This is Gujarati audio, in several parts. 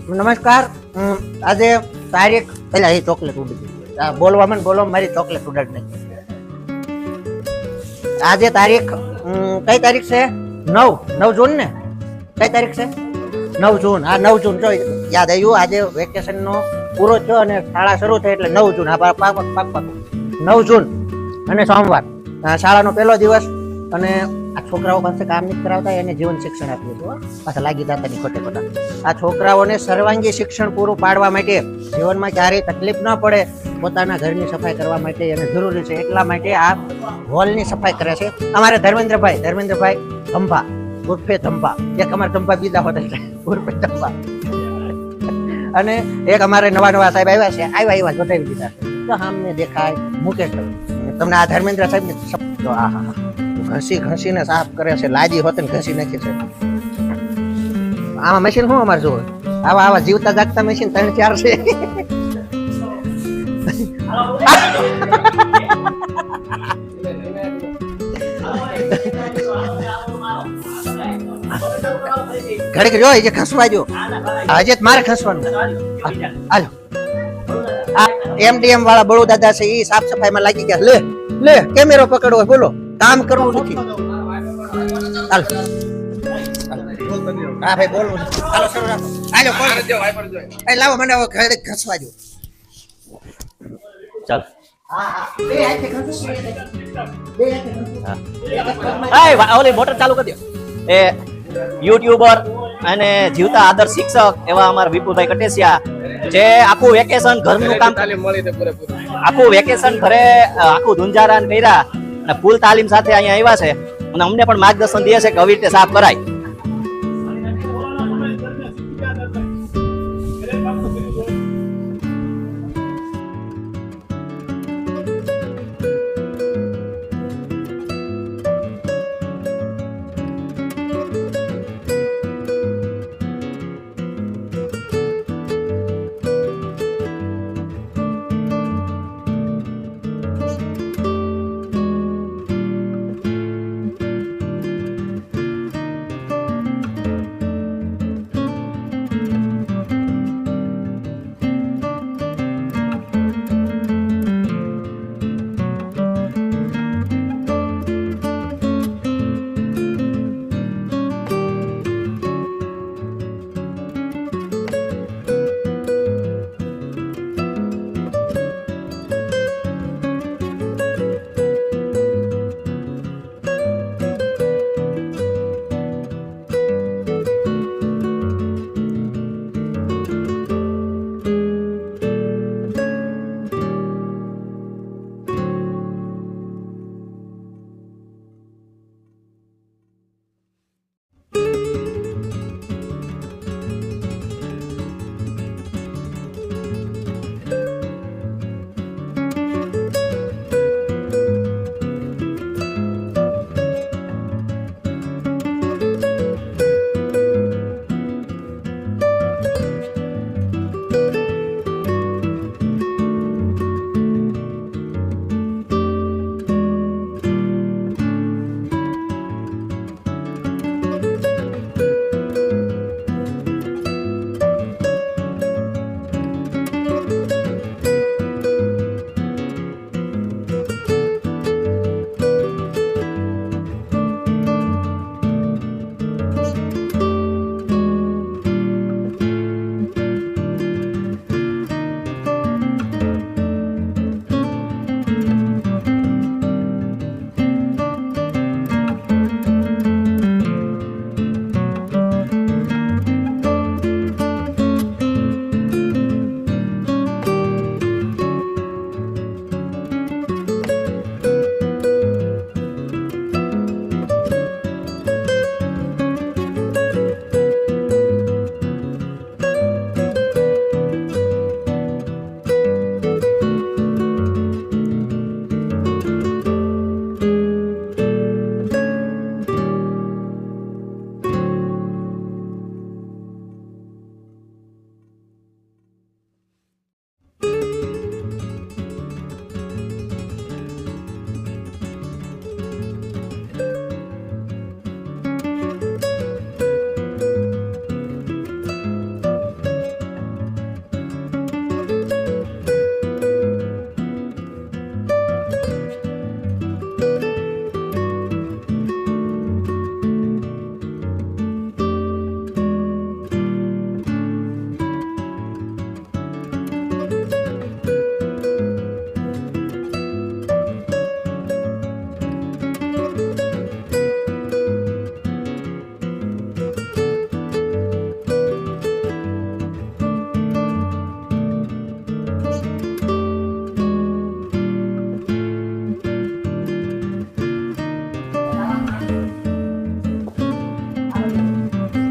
નમસ્કાર. આજે તારીખ પેલા એ ચોકલેટ ઉડી ગઈ. બોલવામાં બોલો મારી ચોકલેટ ઉડાડ નાખી. આજે તારીખ કઈ તારીખ છે? 9 જૂન ને? કઈ તારીખ છે? 9 જૂન. હા 9 જૂન. જો યાદ આવ્યું, આજે વેકેશન નો પૂરો થયો અને શાળા શરૂ થઈ એટલે 9 જૂન. હા પાક 9 જૂન અને સોમવાર શાળાનો પહેલો દિવસ. અને આ છોકરાઓ પાસે કામ નથી કરાવતા, એને જીવન શિક્ષણ આપ્યું હતું. પાછા લાગી દાતાની ખોટે ખોટા. આ છોકરાઓને સર્વાંગી શિક્ષણ પૂરું પાડવા માટે, જીવનમાં ક્યારેય તકલીફ ન પડે, પોતાના ઘરની સફાઈ કરવા માટે એને જરૂરી છે. એટલા માટે આ હોલની સફાઈ કરે છે અમારે ધર્મેન્દ્રભાઈ ધંભા ઉર્ફે ધંભા. એક અમારે ધંભા બીજા હોતા ઉર્ફે ધંભા. અને એક અમારે નવા સાહેબ આવ્યા છે, આવ્યા બતાવી દીધા છે. તો સામને દેખાય મુકેશ. તમને આ ધર્મેન્દ્ર સાહેબ ને શબ્દો ઘસીને સાફ કરે છે. લાજી હોતે ઘસી નાખી છે. આમાં મશીન શું અમારે જોવે? આવા જીવતા જાગતા મશીન 3-4 છે. ઘડીક જો એ ખસવા જો. હજે મારે ખસવાનું. હાલો MDM વાળા બળુ દાદા છે, એ સાફ સફાઈ માં લાગી ગયા. લે કેમેરો પકડવો, બોલો કામ કરવું નથી. હાલો હા ભાઈ બોલવું. હાલો શરૂ રાખો. હાલો કોલ લાવો મને ઘડીક ખસવા જો. ચાલ ઓલી મોટર ચાલુ કરી દો. એ યુટ્યુબર અને જીવતા આદર્શ શિક્ષક એવા અમારા વિપુલભાઈ કટેસિયા, જે આખું વેકેશન ઘરનું કામ, આખું વેકેશન ઘરે આખું ધુંજારાન કર્યા અને ફૂલ તાલીમ સાથે અહીંયા આવ્યા છે અને અમને પણ માર્ગદર્શન દે છે કે આવી રીતે સાફ કરાય.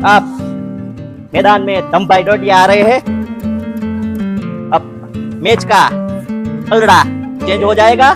आप मैदान में दमभाई डोडिया आ रहे हैं। अब मैच का पलड़ा चेंज हो जाएगा।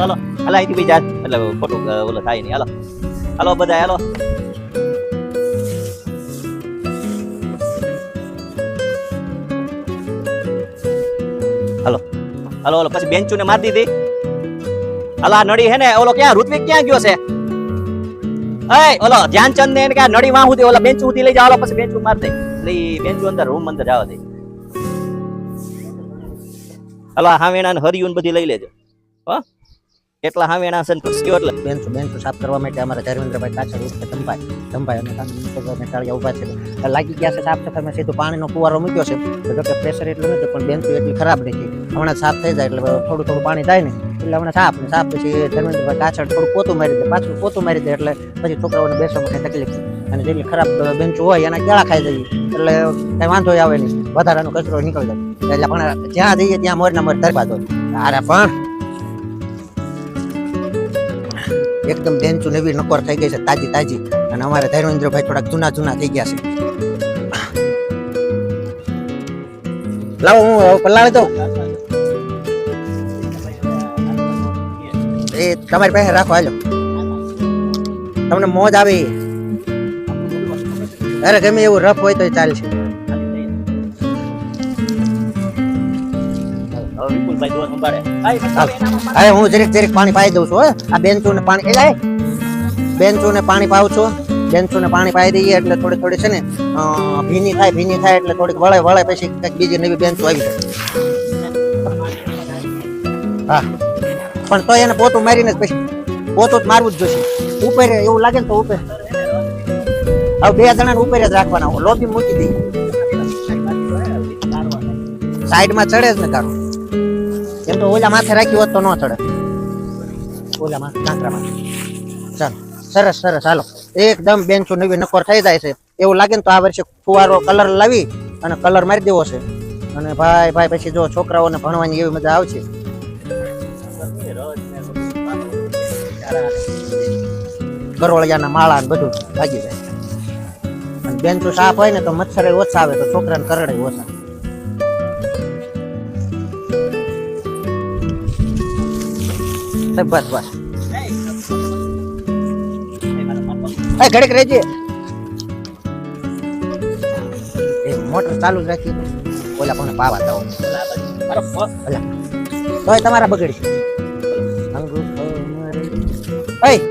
હાલો હાલો અહીંથી બી જાત એટલે ખોટું ઓલો થાય નહીં. હાલો હાલો બધા હાલો. હાલો હાલો હાલો પછી બેન્ચુ ને મારી દીધી. હાલો આ નડી હે ને ઓલો ક્યાં ઋત્વિક ક્યાં ગયો છે? એ ઓલો ધ્યાનચંદ ને કે નડી વાહ સુધી ઓલા બેન્ચ સુધી લઈ જાવ. હાલો પછી બેન્ચુ માર દે એટલે બેન્ચુ અંદર રૂમ અંદર જવા દે. હાલો હાવેણા ને હરિયું બધી લઈ લેજો. હા એટલા હાવેણા છે ને એટલે બેન્ચો સાફ કરવા માટે અમારા ધર્મેન્દ્રભાઈ કાચર ઉર્ફે ધંભાઈ અને મેટાળિયા ઉભા છે. લાગી ગયા છે સાફ સફાઈ. મેં સીધું પાણીનો ફુવારો મૂક્યો છે. જો કે પ્રેશર એટલું નથી પણ બેન્ચો એટલી ખરાબ નથી. હમણાં સાફ થઈ જાય એટલે થોડું થોડું પાણી થાય ને એટલે હમણાં સાફ પછી ધર્મેન્દ્રભાઈ કાચર થોડું પોતું મારી દે, પાછું પોતું મારી દે એટલે પછી છોકરાઓને બેસવામાં કઈ તકલીફ નહીં. અને જેટલી ખરાબ બેન્ચો હોય એના કેળા ખાઈ જઈએ એટલે કઈ વાંધો આવે નહીં, વધારાનો કચરો નીકળી જાય. એટલે પણ જ્યાં જઈએ ત્યાં મોરના મોર ધરબાદ હોય. અરે પણ એકદમ બેન્ચો નવી નકોર થઈ ગઈ છે, તાજી. અને અમારે ધર્મેન્દ્રભાઈ થોડાક જૂના થઈ ગયા છે. લાવો હું પલાળી દઉં. એ તમારી પાસે રાખો, હાલો તમને મોજ આવી. અરે ગમે એવું રફ હોય તો ચાલશે. હવે હું જરીક પાણી પાઈ દઉં છું. આ બેન્ચો ને પાણી બેન્ચો ને પાણી પાઉં છું. બેન્ચો ને પાણી પાઈ દઈએ એટલે થોડી છે ને ભીની થાય એટલે થોડીક વળે પછી કઈક બીજી નવી બેન્ચો આવી જાય. હા પણ તો એને પોતું મારીને પછી પોતું જ મારવું જ જોશે. ઉપર એવું લાગે ને તો ઉપર હવે 2 જણા ઉપર જ રાખવાના. લોબી મૂકી દઈએ, સાઈડમાં ચડે જ ને તારું. એમ તો ઓલા માથે રાખ્યું હોત તો ન ચડે. ઓલા માથે કાંકરામાં. ચાલો સરસ. હાલો એકદમ બેન્ચો નવી નકોર થઈ જાય છે. એવું લાગે ને તો આ વર્ષે ફુવારો કલર લાવી અને કલર મારી દેવો છે. અને ભાઈ પછી જો છોકરાઓને ભણવાની એવી મજા આવશે. ગરોળિયાના માળા બધું ભાગી જાય. અને બેન્ચો સાફ હોય ને તો મચ્છર ઓછા આવે તો છોકરાને કરડે ઓછા. બસ ઘડીક રહેજે. એ મોટર ચાલુ જ રાખી. ઓલા પણ પાવા દઉં તો તમારા બગડી.